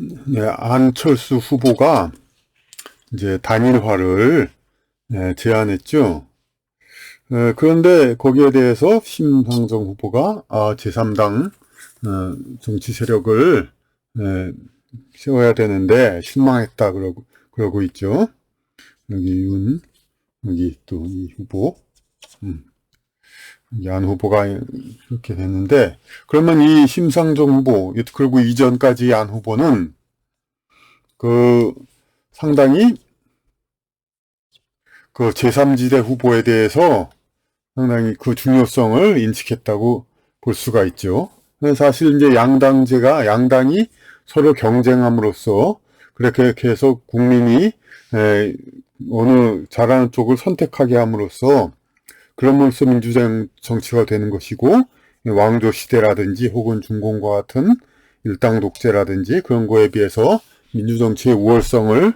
네, 안철수 후보가 이제 단일화를 제안했죠. 그런데 거기에 대해서 심상정 후보가 제3당 정치 세력을 세워야 되는데 실망했다 그러고 있죠. 여기 또 이 후보, 안 후보가 이렇게 됐는데, 그러면 이 심상정 후보, 그리고 이전까지 안 후보는 상당히 제3지대 후보에 대해서 상당히 그 중요성을 인식했다고 볼 수가 있죠. 사실 이제 양당이 서로 경쟁함으로써 그렇게 해서 국민이 어느 잘하는 쪽을 선택하게 함으로써 그럼으로써 민주적 정치가 되는 것이고, 왕조 시대라든지 혹은 중공과 같은 일당 독재라든지 그런 거에 비해서 민주정치의 우월성을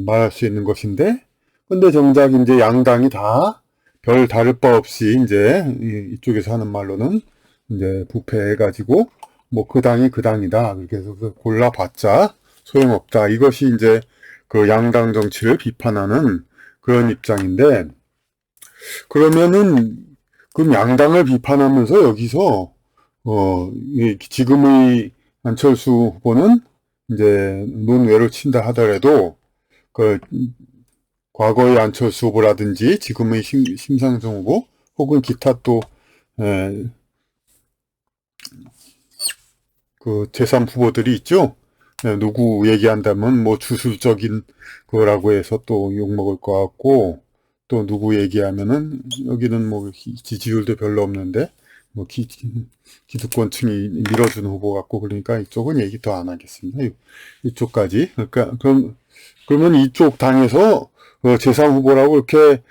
말할 수 있는 것인데, 근데 정작 이제 양당이 다 별 다를 바 없이 이제 이쪽에서 하는 말로는 이제 부패해가지고 뭐 그 당이 그 당이다, 그렇게 해서 골라봤자 소용없다, 이것이 이제 그 양당 정치를 비판하는 그런 입장인데, 그러면은 그럼 양당을 비판하면서 여기서 지금의 안철수 후보는 이제 논외로 친다 하더라도 과거의 안철수 후보라든지 지금의 심상정 후보 혹은 기타 또 그 제3 후보들이 있죠. 누구 얘기한다면 뭐 주술적인 거라고 해서 또 욕먹을 것 같고, 또 누구 얘기하면은 여기는 뭐 지지율도 별로 없는데 뭐 기득권층이 밀어준 후보 같고, 그러니까 이쪽은 얘기 더 안 하겠습니다. 이쪽까지. 그러니까 그러면 이쪽 당에서 제3 후보라고 이렇게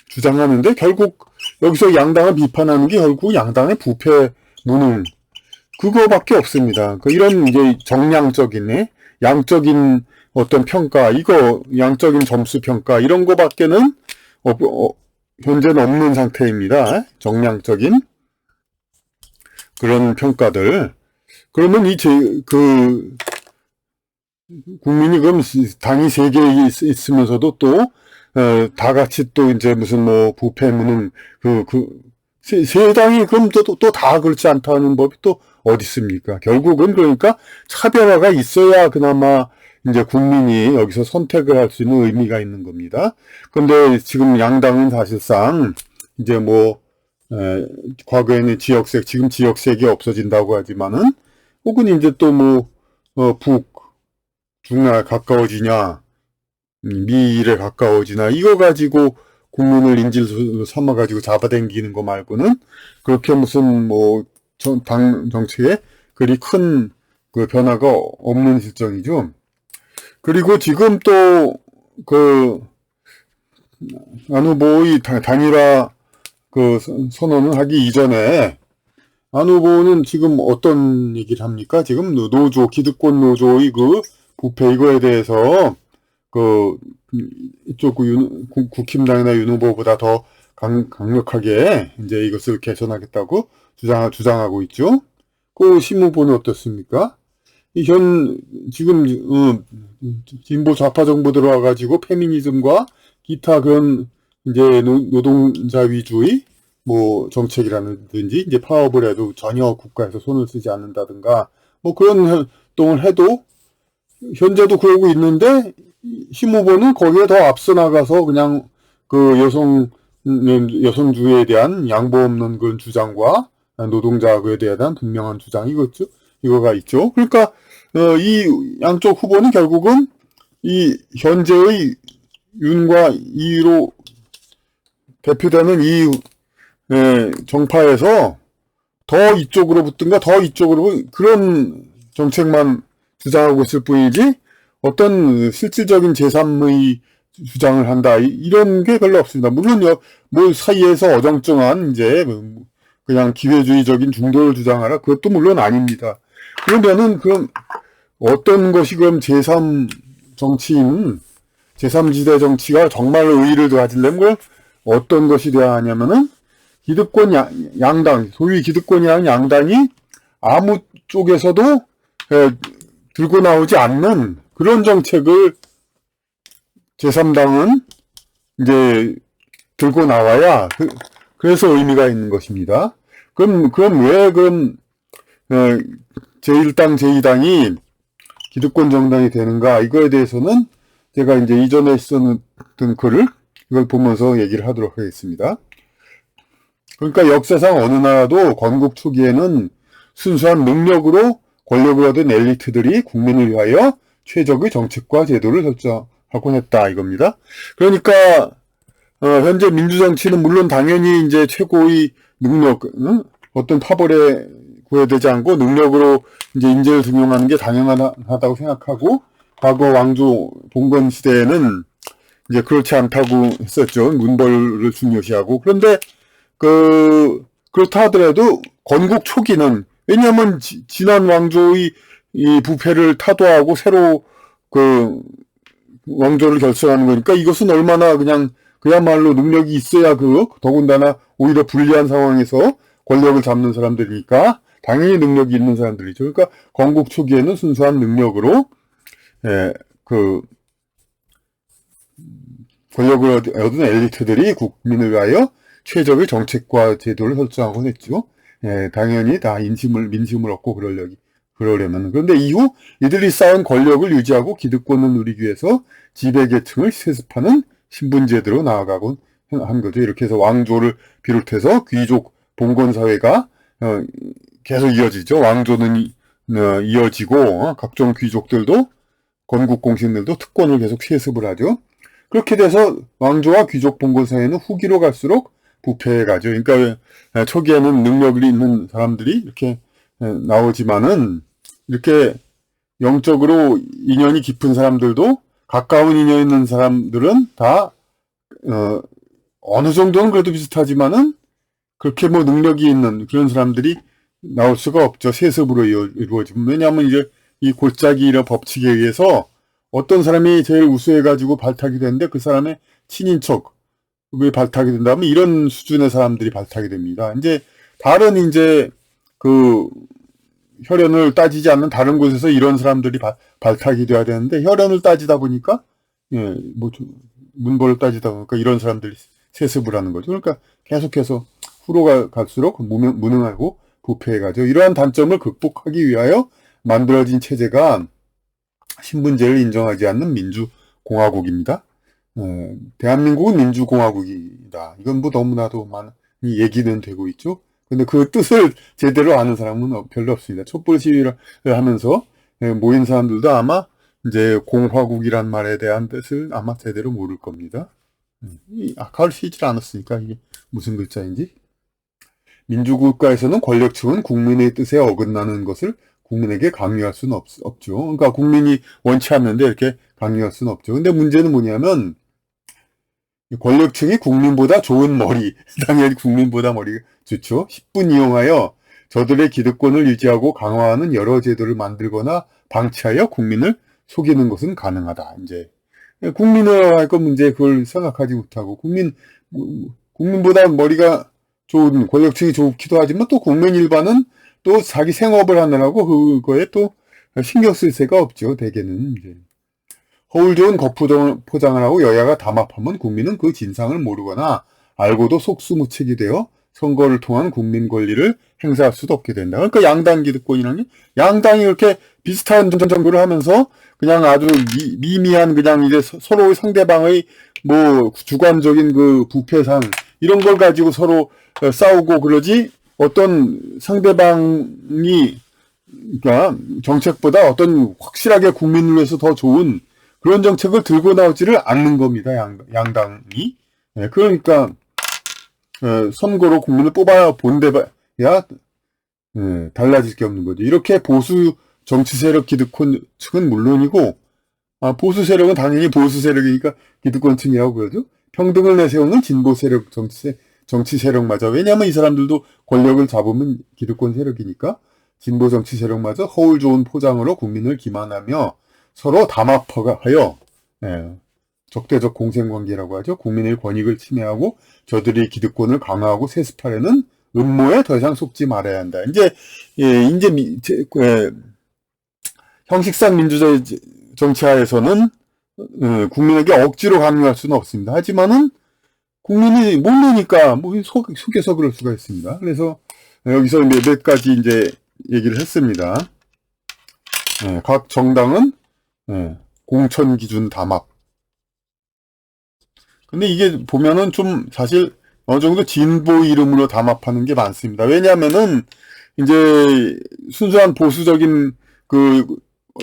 주장하는데, 결국 여기서 양당을 비판하는 게 결국 양당의 부패 무능, 그거밖에 없습니다. 이런 이제 정량적인, 양적인 어떤 평가, 양적인 점수 평가, 이런 거밖에는 현재는 없는 상태입니다. 정량적인 그런 평가들. 그러면 국민이 그럼 당이 3개 있으면서도 또, 다 같이 또 이제 무슨 뭐 부패 무능, 세 당이 그럼 또 다 그렇지 않다는 법이 또 어디 있습니까? 결국은 그러니까 차별화가 있어야 그나마 이제 국민이 여기서 선택을 할 수 있는 의미가 있는 겁니다. 근데 지금 양당은 사실상 이제 과거에는 지금 지역색이 없어진다고 하지만은, 혹은 이제 또 중에 가까워지냐, 미일에 가까워지나, 이거 가지고 국민을 인질로 삼아가지고 잡아당기는 거 말고는 그렇게 무슨 당 정책에 그리 큰 그 변화가 없는 실정이죠. 그리고 지금 또 안 후보의 단일화 선언을 하기 이전에 안 후보는 지금 어떤 얘기를 합니까? 지금 기득권 노조의 부패, 이거에 대해서 이쪽 국힘당이나 윤 후보보다 더 강력하게 이제 이것을 개선하겠다고 주장하고 있죠. 심 후보는 어떻습니까? 지금 진보 좌파 정부 들어와가지고 페미니즘과 기타 그런 이제 노동자 위주의 정책이라든지 이제 파업을 해도 전혀 국가에서 손을 쓰지 않는다든가 그런 활동을 해도 현재도 그러고 있는데, 심 후보는 거기에 더 앞서 나가서 그냥 여성주의에 대한 양보 없는 그런 주장과 노동자에 대한 분명한 주장, 이거가 있죠. 그러니까 이 양쪽 후보는 결국은 이 현재의 윤과 이로 대표되는 이 정파에서 더 이쪽으로 붙든가 더 이쪽으로 그런 정책만 주장하고 있을 뿐이지, 어떤 실질적인 제3의 주장을 한다, 이런 게 별로 없습니다. 물론 사이에서 어정쩡한 이제 그냥 기회주의적인 중도를 주장하라, 그것도 물론 아닙니다. 그러면은 그럼 어떤 것이 그럼 제3지대 정치가 정말로 의의를 가지려면 어떤 것이 돼야 하냐면은, 기득권 양당, 소위 기득권이라는 양당이 아무 쪽에서도 들고 나오지 않는 그런 정책을 제3당은 이제 들고 나와야 그래서 의미가 있는 것입니다. 그럼 왜 제1당, 제2당이 기득권 정당이 되는가? 이거에 대해서는 제가 이제 이전에 썼던 글을 이걸 보면서 얘기를 하도록 하겠습니다. 그러니까 역사상 어느 나라도 건국 초기에는 순수한 능력으로 권력을 얻은 엘리트들이 국민을 위하여 최적의 정책과 제도를 설정하곤 했다 이겁니다. 그러니까 현재 민주정치는 물론 당연히 이제 최고의 능력, 어떤 파벌에 구애되지 않고 능력으로 이제 인재를 등용하는 게 당연하다고 생각하고, 과거 왕조 봉건 시대에는 이제 그렇지 않다고 했었죠. 문벌을 중요시하고. 그런데 그렇다 하더라도 건국 초기는, 왜냐하면 지난 왕조의 이 부패를 타도하고 새로 왕조를 결성하는 거니까 이것은 얼마나 그야말로 능력이 있어야 더군다나 오히려 불리한 상황에서 권력을 잡는 사람들이니까 당연히 능력이 있는 사람들이죠. 그러니까 건국 초기에는 순수한 능력으로 권력을 얻은 엘리트들이 국민을 위하여 최적의 정책과 제도를 설정하곤 했죠. 당연히 다 민심을 얻고 그러려면. 그런데 이후 이들이 쌓은 권력을 유지하고 기득권을 누리기 위해서 지배계층을 세습하는 신분제도로 나아가곤 한 거죠. 이렇게 해서 왕조를 비롯해서 귀족, 봉건사회가 계속 이어지죠. 왕조는 이어지고 각종 귀족들도 건국공신들도 특권을 계속 세습을 하죠. 그렇게 돼서 왕조와 귀족 봉건사회는 후기로 갈수록 부패해가죠. 그러니까 초기에는 능력이 있는 사람들이 이렇게 나오지만은 이렇게 영적으로 인연이 깊은 사람들도, 가까운 인연 있는 사람들은 다 어느 정도는 그래도 비슷하지만은 그렇게 능력이 있는 그런 사람들이 나올 수가 없죠. 세습으로 이루어지면. 왜냐하면 이제 이 골짜기 이런 법칙에 의해서 어떤 사람이 제일 우수해가지고 발탁이 되는데 그 사람의 친인척이 발탁이 된다면 이런 수준의 사람들이 발탁이 됩니다. 이제 다른 혈연을 따지지 않는 다른 곳에서 이런 사람들이 발탁이 돼야 되는데, 혈연을 따지다 보니까, 문벌을 따지다 보니까 이런 사람들이 세습을 하는 거죠. 그러니까 계속해서 후로 갈수록 무능하고 부패해가죠. 이러한 단점을 극복하기 위하여 만들어진 체제가 신분제를 인정하지 않는 민주공화국입니다. 대한민국은 민주공화국이다. 이건 너무나도 많이 얘기는 되고 있죠. 근데 그 뜻을 제대로 아는 사람은 별로 없습니다. 촛불 시위를 하면서 모인 사람들도 아마 이제 공화국이란 말에 대한 뜻을 아마 제대로 모를 겁니다. 가르치질 않았으니까 이게 무슨 글자인지. 민주국가에서는 권력층은 국민의 뜻에 어긋나는 것을 국민에게 강요할 수는 없죠. 그러니까 국민이 원치 않는데 이렇게 강요할 수는 없죠. 근데 문제는 뭐냐면 권력층이 국민보다 좋은 머리, 당연히 국민보다 머리가 좋죠. 10분 이용하여 저들의 기득권을 유지하고 강화하는 여러 제도를 만들거나 방치하여 국민을 속이는 것은 가능하다. 이제 국민을 할 건 문제 그걸 생각하지 못하고 국민보다 머리가 좋은 권력층이 좋기도 하지만 또 국민 일반은 또 자기 생업을 하느라고 그거에 또 신경 쓸 새가 없죠. 대개는 이제. 허울 좋은 겉포장을 하고 여야가 담합하면 국민은 그 진상을 모르거나 알고도 속수무책이 되어 선거를 통한 국민 권리를 행사할 수도 없게 된다. 그러니까 양당 기득권이라는 게, 양당이 이렇게 비슷한 정부를 하면서 그냥 아주 미미한 이제 서로의 상대방의 주관적인 부패상 이런 걸 가지고 서로 싸우고 그러지, 어떤 상대방이 그러니까 정책보다 어떤 확실하게 국민을 위해서 더 좋은 그런 정책을 들고 나오지를 않는 겁니다. 양당이. 그러니까 선거로 국민을 뽑아 본데야 달라질 게 없는 거죠. 이렇게 보수 정치 세력 기득권 측은 물론이고, 보수 세력은 당연히 보수 세력이니까 기득권층이라고 그러죠. 평등을 내세우는 진보 세력 정치 세력마저, 왜냐하면 이 사람들도 권력을 잡으면 기득권 세력이니까 진보 정치 세력마저 허울 좋은 포장으로 국민을 기만하며 서로 담합하여 적대적 공생관계라고 하죠. 국민의 권익을 침해하고 저들의 기득권을 강화하고 세습하려는 음모에 더 이상 속지 말아야 한다. 이제 형식상 민주주의 정치하에서는 국민에게 억지로 강요할 수는 없습니다. 하지만은 국민이 모르니까 뭐 속여서 그럴 수가 있습니다. 그래서 여기서 몇 가지 이제 얘기를 했습니다. 각 정당은 공천 기준 담합. 근데 이게 보면은 좀 사실 어느 정도 진보 이름으로 담합하는 게 많습니다. 왜냐하면은 이제 순수한 보수적인 그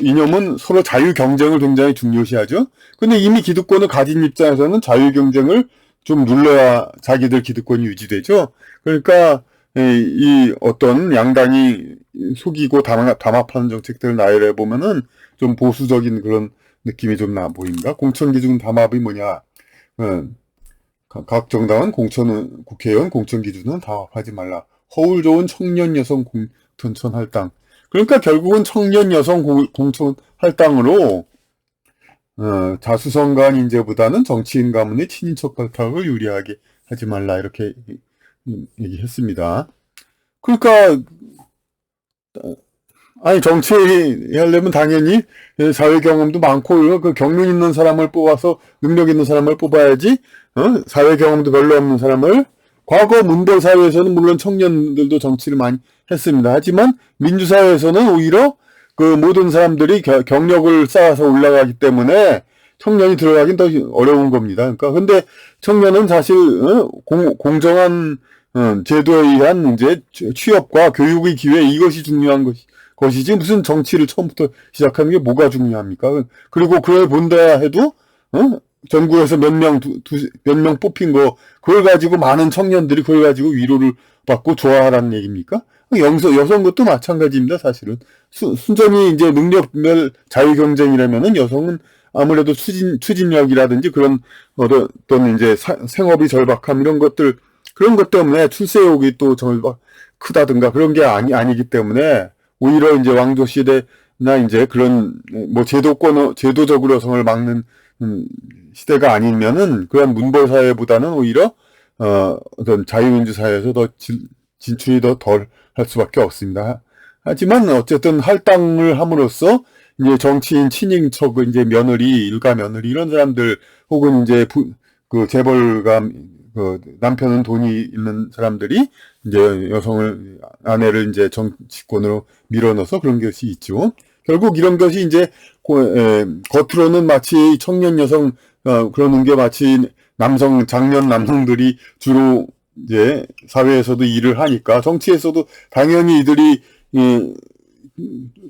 이념은 서로 자유 경쟁을 굉장히 중요시하죠. 근데 이미 기득권을 가진 입장에서는 자유 경쟁을 좀 눌러야 자기들 기득권이 유지되죠. 그러니까 이 어떤 양당이 속이고 담합하는 정책들을 나열해 보면은 좀 보수적인 그런 느낌이 좀 나 보입니다. 공천기준 담합이 뭐냐? 각 정당은 국회의원 공천기준은 담합하지 말라. 허울 좋은 청년 여성 공천 할당. 그러니까 결국은 청년 여성 공천 할당으로 자수성가한 인재보다는 정치인 가문의 친인척 발탁을 유리하게 하지 말라 이렇게 얘기했습니다. 그러니까 아니 정치하려면 당연히 사회 경험도 많고 그 경륜 있는 사람을 뽑아서 능력 있는 사람을 뽑아야지. 사회 경험도 별로 없는 사람을. 과거 문벌 사회에서는 물론 청년들도 정치를 많이 했습니다. 하지만 민주사회에서는 오히려 그 모든 사람들이 경력을 쌓아서 올라가기 때문에 청년이 들어가긴 더 어려운 겁니다. 그러니까 근데 청년은 사실 공정한 제도에 의한 이제 취업과 교육의 기회 이것이 중요한 것이지 무슨 정치를 처음부터 시작하는 게 뭐가 중요합니까? 그리고 그걸 본다 해도 전국에서 몇 명 뽑힌 거 그걸 가지고 많은 청년들이 그걸 가지고 위로를 받고 좋아하라는 얘기입니까? 여성 것도 마찬가지입니다. 사실은 순전히 이제 능력별 자유 경쟁이라면은 여성은 아무래도 추진력이라든지 그런 어떤 이제 생업이 절박함 이런 것들 그런 것 때문에 출세욕이 또 크다든가 그런 게 아니기 때문에 오히려 이제 왕조 시대나 이제 그런 뭐 제도적으로 여성을 막는 시대가 아니면은 그런 문벌 사회보다는 오히려 어떤 자유민주 사회에서 더 진출이 더 덜 할 수밖에 없습니다. 하지만 어쨌든 할당을 함으로써 이제 정치인 친인척 이제 며느리 일가 며느리 이런 사람들 혹은 이제 그 재벌가 그 남편은 돈이 있는 사람들이 이제 아내를 이제 정치권으로 밀어넣어서 그런 것이 있죠. 결국 이런 것이 이제 겉으로는 마치 청년 여성 그러는 게 마치 장년 남성들이 주로 이제 사회에서도 일을 하니까 정치에서도 당연히 이들이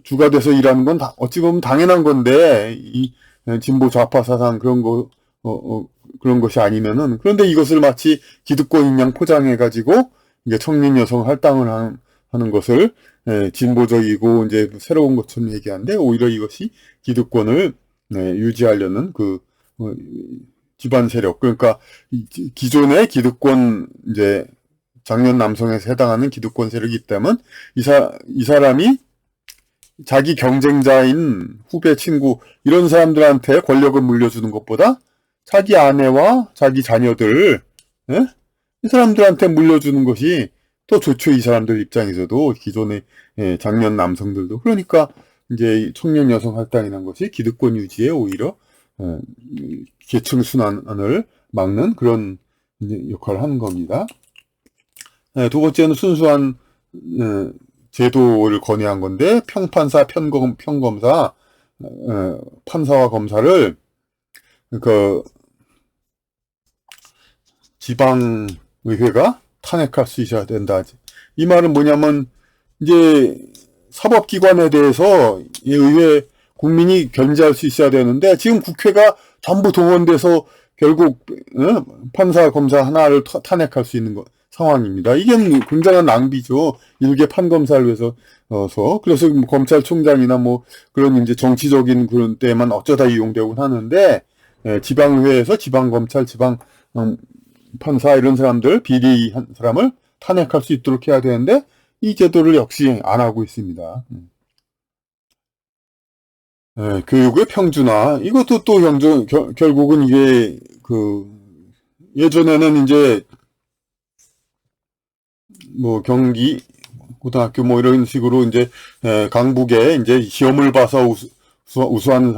주가 돼서 일하는 건 어찌 보면 당연한 건데 이 진보 좌파 사상 그런 그런 것이 아니면은 그런데 이것을 마치 기득권인 양 포장해 가지고 이게 청년 여성 할당을 하는 것을 진보적이고 이제 새로운 것처럼 얘기하는데 오히려 이것이 기득권을 유지하려는 그 집안 세력 그러니까 기존의 기득권 이제 장년 남성에서 해당하는 기득권 세력이 있다면 이 사람이 자기 경쟁자인 후배 친구 이런 사람들한테 권력을 물려주는 것보다 자기 아내와 자기 자녀들 이 사람들한테 물려주는 것이 더 좋죠. 이 사람들 입장에서도 기존의 장년 남성들도 그러니까 이제 청년 여성 할당이라는 것이 기득권 유지에 오히려 계층 순환을 막는 그런 역할을 하는 겁니다. 두 번째는 순수한 제도를 건의한 건데 평판사, 평검사, 판사와 검사를 그 지방의회가 탄핵할 수 있어야 된다. 이 말은 뭐냐면 이제 사법기관에 대해서 이 의회 국민이 견제할 수 있어야 되는데 지금 국회가 전부 동원돼서 결국 판사, 검사 하나를 탄핵할 수 있는 상황입니다. 이게 굉장한 낭비죠. 일개 판검사를 위해서 그래서 뭐 검찰총장이나 뭐 그런 이제 정치적인 그런 때만 어쩌다 이용되곤 하는데 지방의회에서 지방검찰, 지방 판사 이런 사람들 비리한 사람을 탄핵할 수 있도록 해야 되는데 이 제도를 역시 안 하고 있습니다. 교육의 평준화 이것도 또 결국은 이게 예전에는 이제 뭐 경기 고등학교 뭐 이런 식으로 이제 강북에 이제 시험을 봐서 우수한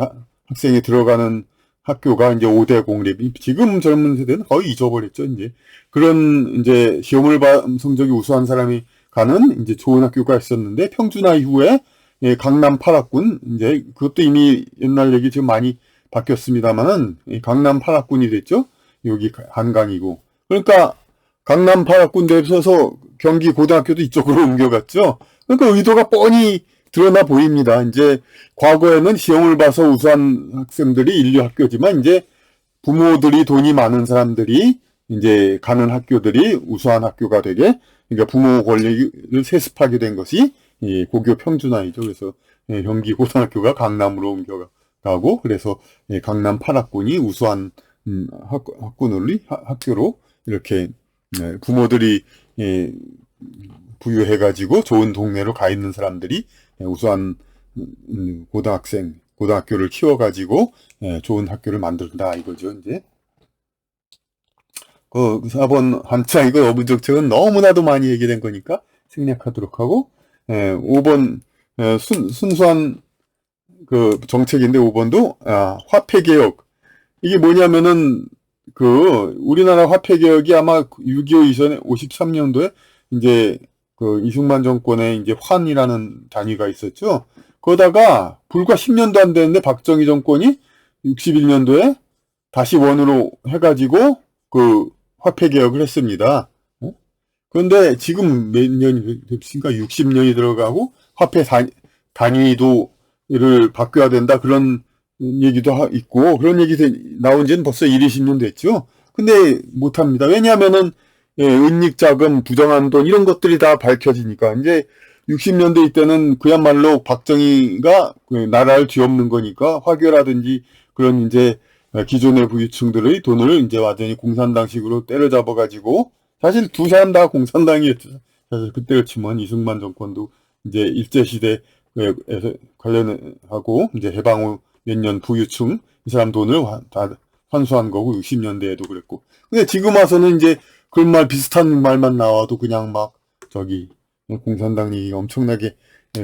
학생이 들어가는 학교가 이제 5대 공립. 지금 젊은 세대는 거의 잊어버렸죠, 이제. 그런 이제 시험을 봐 성적이 우수한 사람이 가는 이제 좋은 학교가 있었는데 평준화 이후에 강남 8학군 이제 그것도 이미 옛날 얘기 지금 많이 바뀌었습니다만은 강남 8학군이 됐죠. 여기 한강이고. 그러니까 강남 8학군 되셔서 경기 고등학교도 이쪽으로 옮겨갔죠. 그러니까 의도가 뻔히 드러나 보입니다. 이제 과거에는 시험을 봐서 우수한 학생들이 인류 학교지만 이제 부모들이 돈이 많은 사람들이 이제 가는 학교들이 우수한 학교가 되게 그러니까 부모 권리를 세습하게 된 것이 이 고교 평준화이죠. 그래서 경기 고등학교가 강남으로 옮겨가고 그래서 강남 8학군이 우수한 학교로 이렇게 부모들이 부유해가지고 좋은 동네로 가 있는 사람들이 우수한 고등학교를 키워가지고 좋은 학교를 만든다 이거죠. 이제 그 4번 한자 이거 어부적책은 너무나도 많이 얘기된 거니까 생략하도록 하고 5번 순수한 그 정책인데 5번도 화폐개혁 이게 뭐냐면은 그 우리나라 화폐개혁이 아마 6.25 이전에 53년도에 이제 그 이승만 정권에 이제 환이라는 단위가 있었죠. 그러다가 불과 10년도 안 됐는데 박정희 정권이 61년도에 다시 원으로 해가지고 그 화폐 개혁을 했습니다. 그런데 지금 몇 년이 됐습니까? 60년이 들어가고 화폐 단위도를 바뀌어야 된다 그런 얘기도 있고 그런 얘기 나온 지는 벌써 20년 됐죠. 근데 못합니다. 왜냐하면은 은닉자금, 부정한 돈 이런 것들이 다 밝혀지니까 이제 60년대 이때는 그야말로 박정희가 나라를 뒤엎는 거니까 화교라든지 그런 이제 기존의 부유층들의 돈을 이제 완전히 공산당식으로 때려잡아가지고 사실 두 사람 다 공산당이었죠. 사실 그때를 치면 이승만 정권도 이제 일제시대에서 관련하고 이제 해방 후 몇 년 부유층 이 사람 돈을 다 환수한 거고 60년대에도 그랬고. 근데 지금 와서는 이제 그런 말 비슷한 말만 나와도 그냥 막 저기 공산당 얘기 엄청나게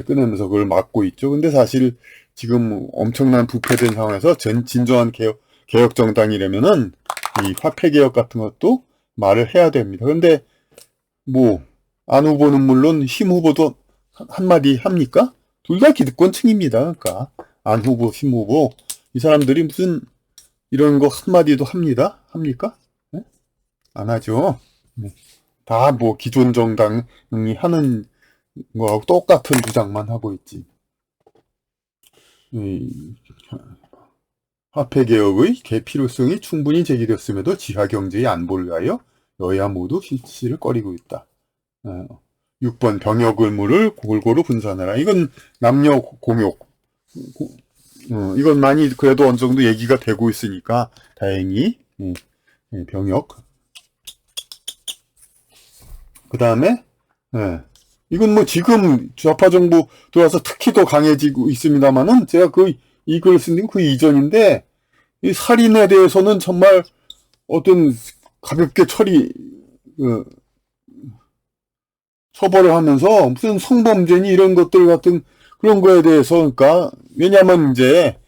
꺼내면서 그걸 막고 있죠. 근데 사실 지금 엄청난 부패된 상황에서 진정한 개혁 정당이라면은 이 화폐 개혁 같은 것도 말을 해야 됩니다. 근데 뭐 안 후보는 물론 심 후보도 한마디 합니까? 둘 다 기득권층입니다. 그러니까 안 후보, 심 후보 이 사람들이 무슨 이런 거 한마디도 합니까? 네? 안 하죠. 네. 다 뭐 기존 정당이 하는 거하고 똑같은 주장만 하고 있지. 화폐 개혁의 필요성이 충분히 제기됐음에도 지하 경제의 안보를 위하여 여야 모두 실시를 꺼리고 있다. 6번 병역 의무를 골고루 분산하라. 이건 남녀 공역. 이건 많이 그래도 어느 정도 얘기가 되고 있으니까 다행히 병역. 그 다음에 이건 뭐 지금 좌파 정부 들어와서 특히 더 강해지고 있습니다만은 제가 이 글을 쓴 게 그 이전인데 이 살인에 대해서는 정말 어떤 가볍게 처벌을 하면서 무슨 성범죄니 이런 것들 같은 그런 거에 대해서 그러니까 왜냐하면 이제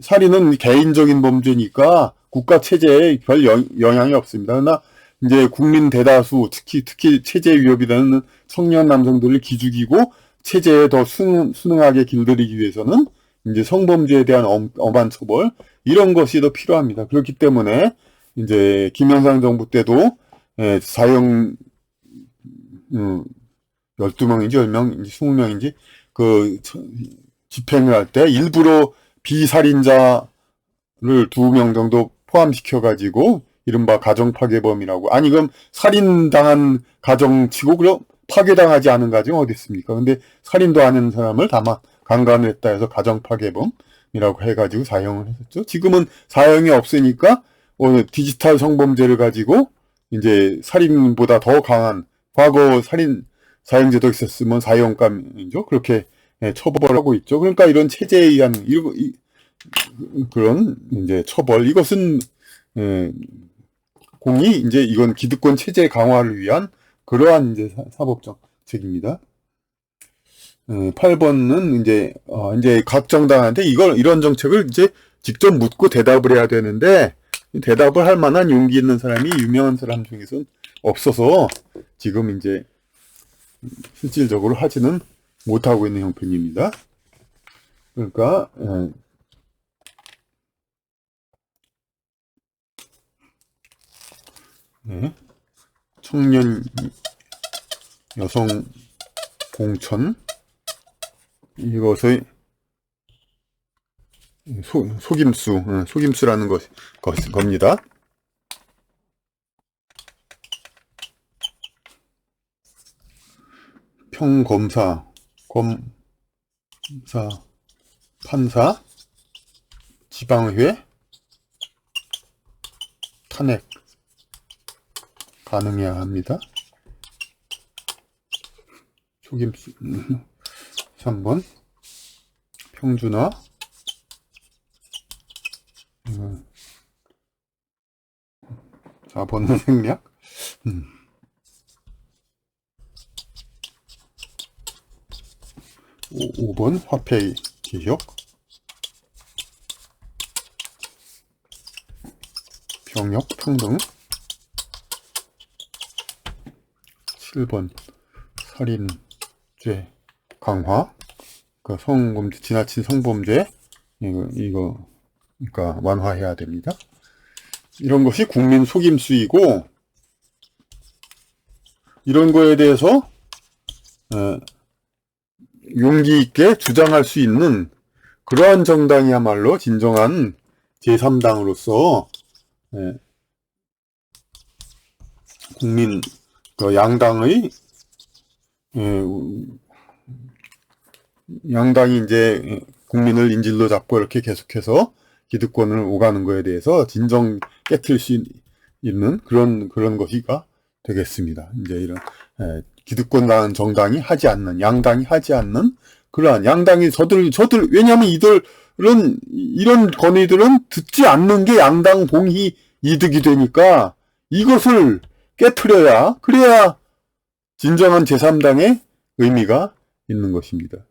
살인은 개인적인 범죄니까 국가 체제에 별 영향이 없습니다. 그러나 이제 국민 대다수 특히 체제 위협이 되는 청년 남성들을 기죽이고 체제에 더 순응하게 길들이기 위해서는 이제 성범죄에 대한 엄한 처벌 이런 것이 더 필요합니다. 그렇기 때문에 이제 김영삼 정부 때도 사형 12명인지 10명인지 20명인지 그 집행을 할 때 일부러 비살인자를 2명 정도 포함시켜가지고 이른바 가정파괴범이라고. 아니 그럼 살인당한 가정치고 그럼 파괴당하지 않은 가정 어디 있습니까? 근데 살인도 아닌 사람을 다만 강간을 했다 해서 가정파괴범이라고 해가지고 사형을 했었죠. 지금은 사형이 없으니까 디지털 성범죄를 가지고 이제 살인보다 더 강한 과거 사형제도 있었으면 사형감이죠. 그렇게 처벌하고 있죠. 그러니까 이런 체제에 의한 그런 이제 처벌 이것은 공이 이제 이건 기득권 체제 강화를 위한 그러한 이제 사법적. 정책입니다. 8번은 이제 각 정당한테 이런 정책을 이제 직접 묻고 대답을 해야 되는데, 대답을 할 만한 용기 있는 사람이 유명한 사람 중에서는 없어서 지금 이제 실질적으로 하지는 못하고 있는 형편입니다. 그러니까, 네. 청년 여성 공천, 이것의 속임수라는 겁니다. 평검사, 판사, 지방의회, 탄핵 가능해야 합니다. 속임수. 3번 평준화, 4번은 생략. 5번 화폐 개혁, 병역 평등. 7번 살인죄 강화, 그러니까 성범죄, 지나친 성범죄, 그러니까 완화해야 됩니다. 이런 것이 국민 속임수이고, 이런 거에 대해서 용기 있게 주장할 수 있는 그러한 정당이야말로 진정한 제3당으로서 국민 양당이 이제 국민을 인질로 잡고 이렇게 계속해서 기득권을 오가는 거에 대해서 진정 깨트릴 수 있는 그런 것이가 되겠습니다. 이제 이런 기득권 나은 정당이 하지 않는, 양당이 하지 않는 그러한 양당이 왜냐하면 이런 건의들은 듣지 않는 게 양당 동의 이득이 되니까 이것을 깨트려야, 그래야 진정한 제3당의 의미가 있는 것입니다.